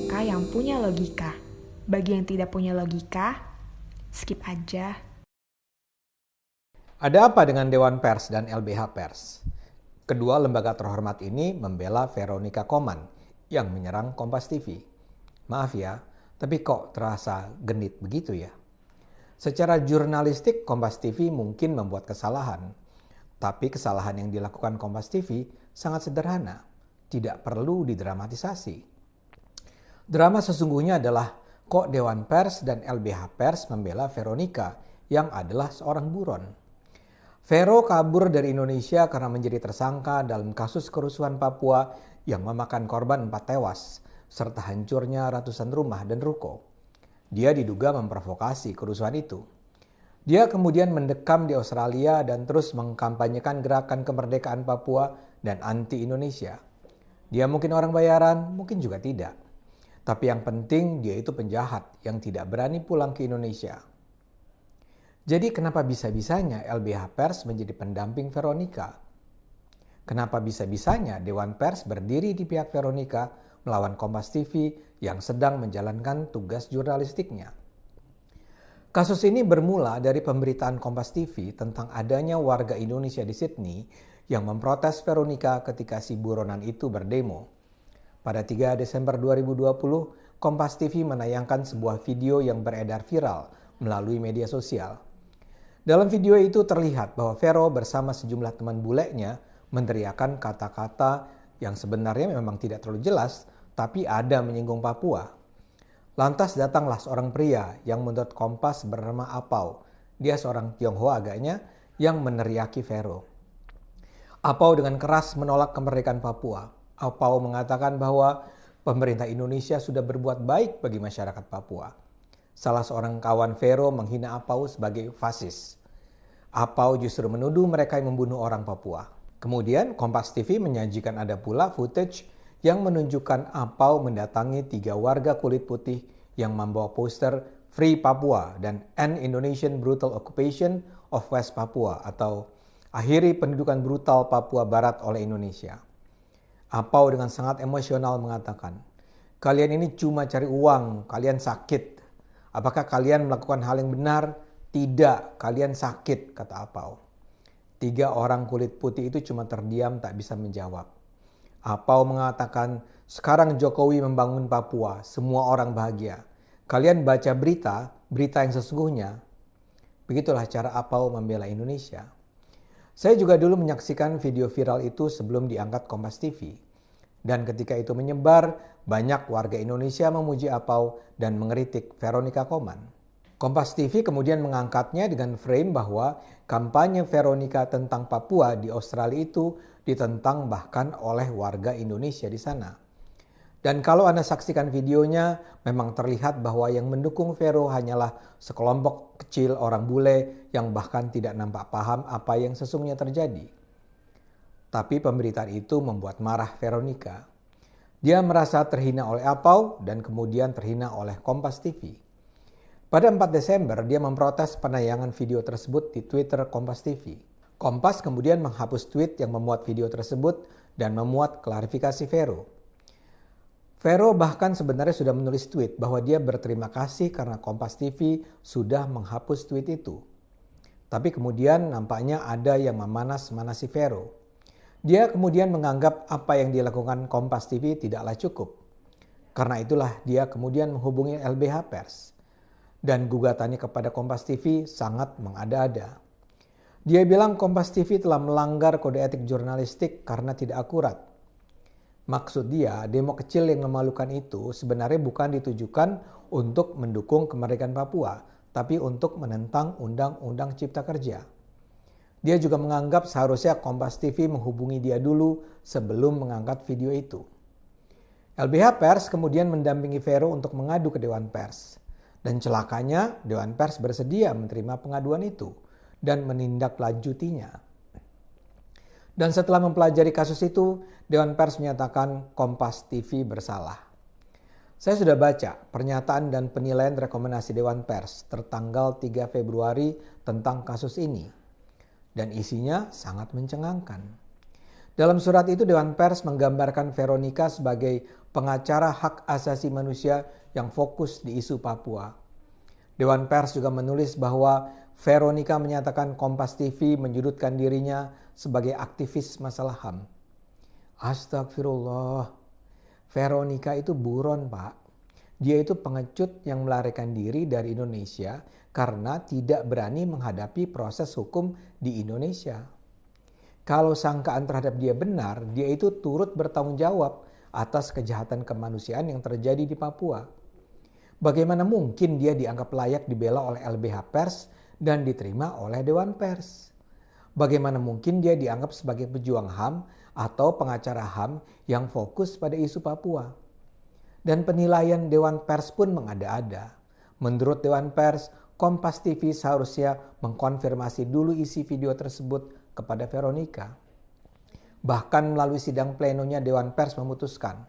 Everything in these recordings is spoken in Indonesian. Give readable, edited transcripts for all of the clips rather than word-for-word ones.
mereka yang punya logika. Bagi yang tidak punya logika, skip aja. Ada apa dengan Dewan Pers dan LBH Pers? Kedua lembaga terhormat ini membela Veronica Koman yang menyerang Kompas TV. Maaf ya, tapi kok terasa genit begitu ya? Secara jurnalistik Kompas TV mungkin membuat kesalahan. Tapi kesalahan yang dilakukan Kompas TV sangat sederhana, tidak perlu didramatisasi. Drama sesungguhnya adalah kok Dewan Pers dan LBH Pers membela Veronica yang adalah seorang buron. Vero kabur dari Indonesia karena menjadi tersangka dalam kasus kerusuhan Papua yang memakan korban 4 tewas, serta hancurnya ratusan rumah dan ruko. Dia diduga memprovokasi kerusuhan itu. Dia kemudian mendekam di Australia dan terus mengkampanyekan gerakan kemerdekaan Papua dan anti-Indonesia. Dia mungkin orang bayaran, mungkin juga tidak. Tapi yang penting dia itu penjahat yang tidak berani pulang ke Indonesia. Jadi kenapa bisa-bisanya LBH Pers menjadi pendamping Veronica? Kenapa bisa-bisanya Dewan Pers berdiri di pihak Veronica melawan Kompas TV yang sedang menjalankan tugas jurnalistiknya? Kasus ini bermula dari pemberitaan Kompas TV tentang adanya warga Indonesia di Sydney yang memprotes Veronica ketika si buronan itu berdemo. Pada 3 Desember 2020, Kompas TV menayangkan sebuah video yang beredar viral melalui media sosial. Dalam video itu terlihat bahwa Vero bersama sejumlah teman bulenya meneriakan kata-kata yang sebenarnya memang tidak terlalu jelas, tapi ada menyinggung Papua. Lantas datanglah seorang pria yang menurut Kompas bernama Apau. Dia seorang Tionghoa agaknya yang meneriaki Vero. Apau dengan keras menolak kemerdekaan Papua. Apau mengatakan bahwa pemerintah Indonesia sudah berbuat baik bagi masyarakat Papua. Salah seorang kawan Vero menghina Apau sebagai fasis. Apau justru menuduh mereka yang membunuh orang Papua. Kemudian Kompas TV menyajikan ada pula footage yang menunjukkan Apau mendatangi 3 warga kulit putih yang membawa poster Free Papua dan End Indonesian Brutal Occupation of West Papua atau akhiri pendudukan brutal Papua Barat oleh Indonesia. Apau dengan sangat emosional mengatakan, "Kalian ini cuma cari uang, kalian sakit. Apakah kalian melakukan hal yang benar? Tidak, kalian sakit," kata Apau. 3 orang kulit putih itu cuma terdiam tak bisa menjawab. Apau mengatakan, "Sekarang Jokowi membangun Papua, semua orang bahagia. Kalian baca berita yang sesungguhnya." Begitulah cara Apau membela Indonesia. Saya juga dulu menyaksikan video viral itu sebelum diangkat Kompas TV. Dan ketika itu menyebar, banyak warga Indonesia memuji Apau dan mengkritik Veronica Koman. Kompas TV kemudian mengangkatnya dengan frame bahwa kampanye Veronica tentang Papua di Australia itu ditentang bahkan oleh warga Indonesia di sana. Dan kalau Anda saksikan videonya, memang terlihat bahwa yang mendukung Vero hanyalah sekelompok kecil orang bule yang bahkan tidak nampak paham apa yang sesungguhnya terjadi. Tapi pemberitaan itu membuat marah Veronica. Dia merasa terhina oleh Apau dan kemudian terhina oleh Kompas TV. Pada 4 Desember, dia memprotes penayangan video tersebut di Twitter Kompas TV. Kompas kemudian menghapus tweet yang memuat video tersebut dan memuat klarifikasi Vero. Vero bahkan sebenarnya sudah menulis tweet bahwa dia berterima kasih karena Kompas TV sudah menghapus tweet itu. Tapi kemudian nampaknya ada yang memanas-manasi Vero. Dia kemudian menganggap apa yang dilakukan Kompas TV tidaklah cukup. Karena itulah dia kemudian menghubungi LBH Pers. Dan gugatannya kepada Kompas TV sangat mengada-ada. Dia bilang Kompas TV telah melanggar kode etik jurnalistik karena tidak akurat. Maksud dia, demo kecil yang memalukan itu sebenarnya bukan ditujukan untuk mendukung kemerdekaan Papua, tapi untuk menentang Undang-Undang Cipta Kerja. Dia juga menganggap seharusnya Kompas TV menghubungi dia dulu sebelum mengangkat video itu. LBH Pers kemudian mendampingi Vero untuk mengadu ke Dewan Pers. Dan celakanya Dewan Pers bersedia menerima pengaduan itu dan menindaklanjutinya. Dan setelah mempelajari kasus itu, Dewan Pers menyatakan Kompas TV bersalah. Saya sudah baca pernyataan dan penilaian rekomendasi Dewan Pers tertanggal 3 Februari tentang kasus ini. Dan isinya sangat mencengangkan. Dalam surat itu Dewan Pers menggambarkan Veronica sebagai pengacara hak asasi manusia yang fokus di isu Papua. Dewan Pers juga menulis bahwa Veronica menyatakan Kompas TV menyudutkan dirinya sebagai aktivis masalah HAM. Astagfirullah. Veronica itu buron, Pak. Dia itu pengecut yang melarikan diri dari Indonesia karena tidak berani menghadapi proses hukum di Indonesia. Kalau sangkaan terhadap dia benar, dia itu turut bertanggung jawab atas kejahatan kemanusiaan yang terjadi di Papua. Bagaimana mungkin dia dianggap layak dibela oleh LBH Pers dan diterima oleh Dewan Pers? Bagaimana mungkin dia dianggap sebagai pejuang HAM atau pengacara HAM yang fokus pada isu Papua? Dan penilaian Dewan Pers pun mengada-ada. Menurut Dewan Pers, Kompas TV seharusnya mengkonfirmasi dulu isi video tersebut kepada Veronica. Bahkan melalui sidang plenonya Dewan Pers memutuskan.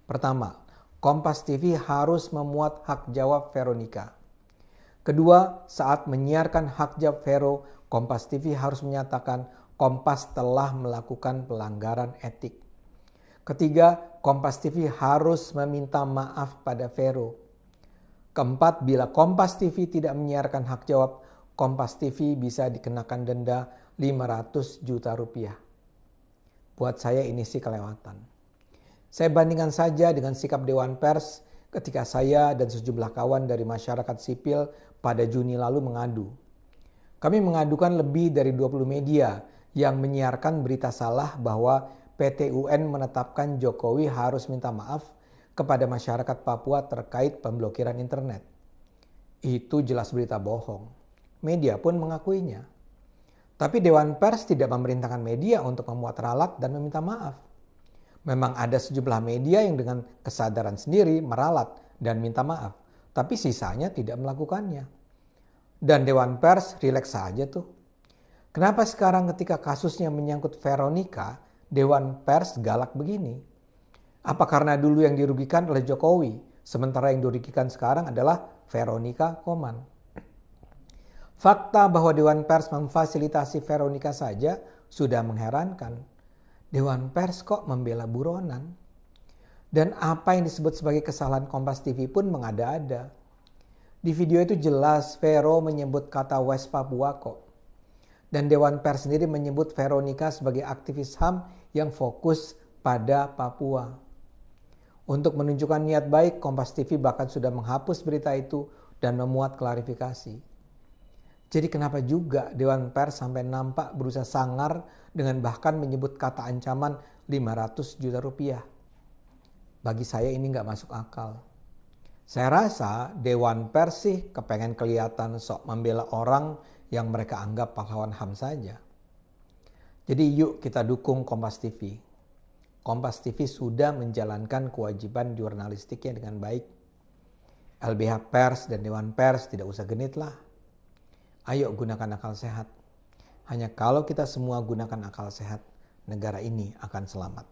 Pertama, Kompas TV harus memuat hak jawab Veronica. Kedua, saat menyiarkan hak jawab Vero, Kompas TV harus menyatakan Kompas telah melakukan pelanggaran etik. Ketiga, Kompas TV harus meminta maaf pada Vero. Keempat, bila Kompas TV tidak menyiarkan hak jawab, Kompas TV bisa dikenakan denda 500 juta rupiah. Buat saya ini sih kelewatan. Saya bandingkan saja dengan sikap Dewan Pers ketika saya dan sejumlah kawan dari masyarakat sipil pada Juni lalu mengadu. Kami mengadukan lebih dari 20 media yang menyiarkan berita salah bahwa PT UN menetapkan Jokowi harus minta maaf kepada masyarakat Papua terkait pemblokiran internet. Itu jelas berita bohong. Media pun mengakuinya. Tapi Dewan Pers tidak memerintahkan media untuk memuat ralat dan meminta maaf. Memang ada sejumlah media yang dengan kesadaran sendiri meralat dan minta maaf. Tapi sisanya tidak melakukannya. Dan Dewan Pers rileks saja tuh. Kenapa sekarang ketika kasusnya menyangkut Veronica, Dewan Pers galak begini? Apa karena dulu yang dirugikan oleh Jokowi, sementara yang dirugikan sekarang adalah Veronica Koman? Fakta bahwa Dewan Pers memfasilitasi Veronica saja sudah mengherankan. Dewan Pers kok membela buronan? Dan apa yang disebut sebagai kesalahan Kompas TV pun mengada-ada. Di video itu jelas Vero menyebut kata West Papua kok. Dan Dewan Pers sendiri menyebut Veronica sebagai aktivis HAM yang fokus pada Papua. Untuk menunjukkan niat baik, Kompas TV bahkan sudah menghapus berita itu dan memuat klarifikasi. Jadi kenapa juga Dewan Pers sampai nampak berusaha sangar dengan bahkan menyebut kata ancaman 500 juta rupiah? Bagi saya ini nggak masuk akal. Saya rasa Dewan Pers sih kepengen kelihatan sok membela orang yang mereka anggap pahlawan HAM saja. Jadi yuk kita dukung Kompas TV. Kompas TV sudah menjalankan kewajiban jurnalistiknya dengan baik. LBH Pers dan Dewan Pers tidak usah genit lah. Ayo gunakan akal sehat. Hanya kalau kita semua gunakan akal sehat, negara ini akan selamat.